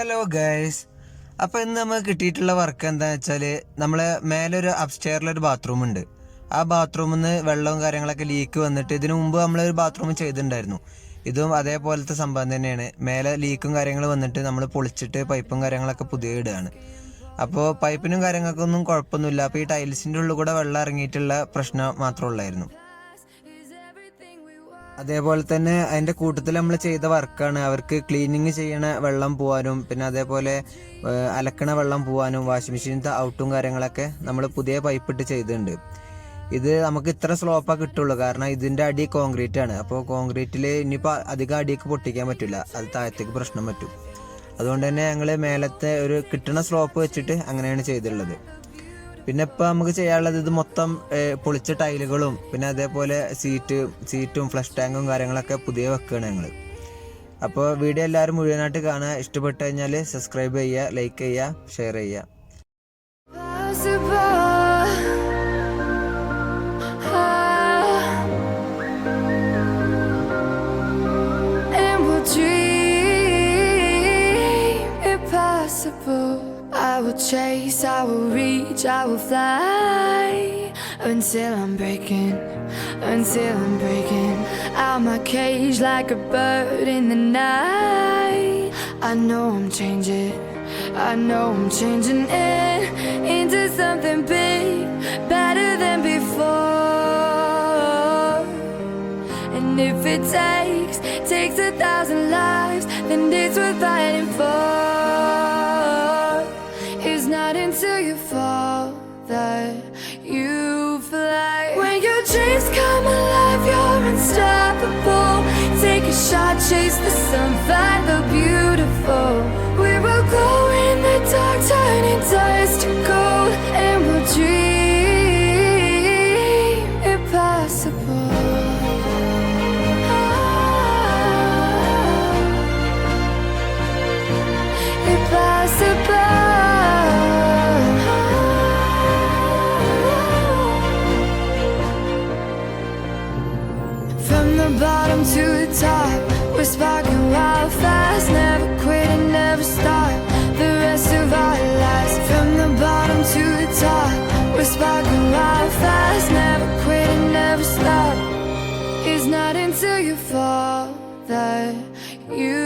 Hello guys. അപ്പോൾ ഇന്ന് നമുക്ക് കിട്ടിയിട്ടുള്ള വർക്ക് എന്താണെന്ന് വെച്ചാൽ നമ്മളെ മേലെ ഒരു അപ്സ്റ്റെയറിലൊരു ബാത്റൂം ഉണ്ട്. ആ ബാത്റൂമിൽ നിന്ന് വെള്ളവും കാര്യങ്ങളൊക്കെ ലീക്ക് വന്നിട്ട് ഇതിനു മുമ്പ് നമ്മളൊരു ബാത്റൂം ചെയ്തിട്ടുണ്ടായിരുന്നു. ഇതും അതേപോലത്തെ സംഭവം തന്നെയാണ്. മേലെ ലീക്കും കാര്യങ്ങളും വന്നിട്ട് നമ്മൾ പൊളിച്ചിട്ട് പൈപ്പും കാര്യങ്ങളൊക്കെ പുതിയ ഇടുകയാണ്. അപ്പോൾ പൈപ്പിനും കാര്യങ്ങൾക്കൊന്നും കുഴപ്പമൊന്നുമില്ല. അപ്പോൾ ഈ ടൈൽസിൻ്റെ ഉള്ളിൽ കൂടെ വെള്ളം ഇറങ്ങിയിട്ടുള്ള പ്രശ്നം മാത്രമേ ഉള്ളായിരുന്നു. അതേപോലെ തന്നെ അതിൻ്റെ കൂട്ടത്തിൽ നമ്മൾ ചെയ്ത വർക്കാണ്. അവർക്ക് ക്ലീനിങ് ചെയ്യണ വെള്ളം പോകാനും പിന്നെ അതേപോലെ അലക്കണ വെള്ളം പോകാനും വാഷിംഗ് മെഷീനത്തെ ഔട്ടും കാര്യങ്ങളൊക്കെ നമ്മൾ പുതിയ പൈപ്പ് ഇട്ട് ചെയ്തിട്ടുണ്ട്. ഇത് നമുക്ക് ഇത്ര സ്ലോപ്പാണ് കിട്ടുള്ളൂ, കാരണം ഇതിൻ്റെ അടി കോൺക്രീറ്റ് ആണ്. അപ്പോൾ കോൺക്രീറ്റിൽ ഇനിയിപ്പോൾ അധികം അടിയൊക്കെ പൊട്ടിക്കാൻ പറ്റില്ല, അത് താഴത്തേക്ക് പ്രശ്നം പറ്റും. അതുകൊണ്ട് തന്നെ ഞങ്ങൾ മേലത്തെ ഒരു കിട്ടുന്ന സ്ലോപ്പ് വെച്ചിട്ട് അങ്ങനെയാണ് ചെയ്തിട്ടുള്ളത്. പിന്നെ ഇപ്പം നമുക്ക് ചെയ്യാനുള്ളത് ഇത് മൊത്തം പൊളിച്ച ടൈലുകളും പിന്നെ അതേപോലെ സീറ്റും ഫ്ലഷ് ടാങ്കും കാര്യങ്ങളൊക്കെ പുതിയ വെക്കുകയാണ് ഞങ്ങൾ. അപ്പോൾ വീഡിയോ എല്ലാവരും മുഴുവനായിട്ട് കാണുക. ഇഷ്ടപ്പെട്ട് കഴിഞ്ഞാൽ സബ്സ്ക്രൈബ് ചെയ്യുക, ലൈക്ക് ചെയ്യുക, ഷെയർ ചെയ്യുക. I will chase, I will reach, I will fly until I'm breaking out my cage like a bird in the night. I know I'm changing into something big, better than before. And if it takes 1,000 lives, then it's worth fighting for. It's not until you fall that you fly. When your dreams come alive, you're unstoppable. Take a shot, chase the sun, find the beautiful. We will glow in the dark, turning dust to gold, and we'll dream impossible. From the bottom to the top, we're sparking wild fast. Never quit and never stop the rest of our lives. From the bottom to the top, we're sparking wild fast. Never quit and never stop. It's not until you fall that you